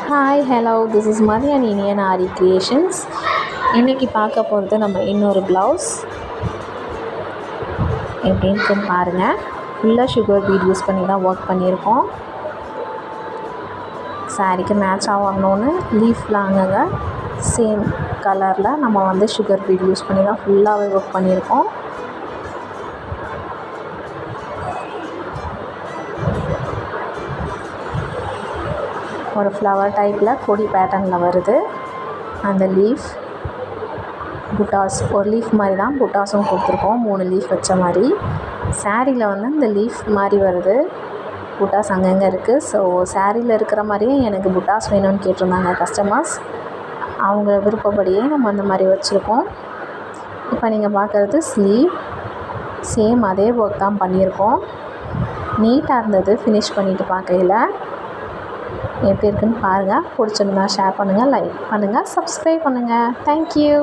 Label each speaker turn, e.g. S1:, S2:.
S1: Hi hello this is Mathiyan Iniyan Aari creations. இன்றைக்கி பார்க்க போகிறது நம்ம இன்னொரு ப்ளவுஸ் எப்படின்ட்டு பாருங்கள். ஃபுல்லாக சுகர் பீட் யூஸ் பண்ணி தான் ஒர்க் பண்ணியிருக்கோம். சாரீக்கு மேட்ச் ஆகணுன்னு லீஃப்லாம் அங்கங்கே சேம் கலரில் நம்ம சுகர் பீட் யூஸ் பண்ணி தான் ஃபுல்லாகவே ஒர்க் பண்ணியிருக்கோம். ஒரு ஃப்ளவர் டைப்பில் கொடி பேட்டர்னில் வருது. அந்த லீஃப் புட்டாஸ் ஒரு லீஃப் மாதிரி தான் புட்டாஸும் கொடுத்துருக்கோம். 3 லீஃப் வச்ச மாதிரி சாரியில் இந்த லீஃப் மாதிரி வருது. புட்டாஸ் அங்கங்கே இருக்குது. ஸோ சாரியில் இருக்கிற மாதிரியே எனக்கு புட்டாஸ் வேணும்னு கேட்டிருந்தாங்க கஸ்டமர்ஸ். அவங்க விருப்பப்படியே நம்ம அந்த மாதிரி வச்சுருக்கோம். இப்போ நீங்கள் பார்க்குறது ஸ்லீவ். சேம் அதே ஒர்க் தான் பண்ணியிருக்கோம். நீட்டாக இருந்தது ஃபினிஷ் பண்ணிவிட்டு பார்க்கையில். எப்படி இருக்குன்னு பாருங்கள். பிடிச்சிருந்தா ஷேர் பண்ணுங்கள், லைக் பண்ணுங்கள், சப்ஸ்கிரைப் பண்ணுங்கள். தேங்க்யூ.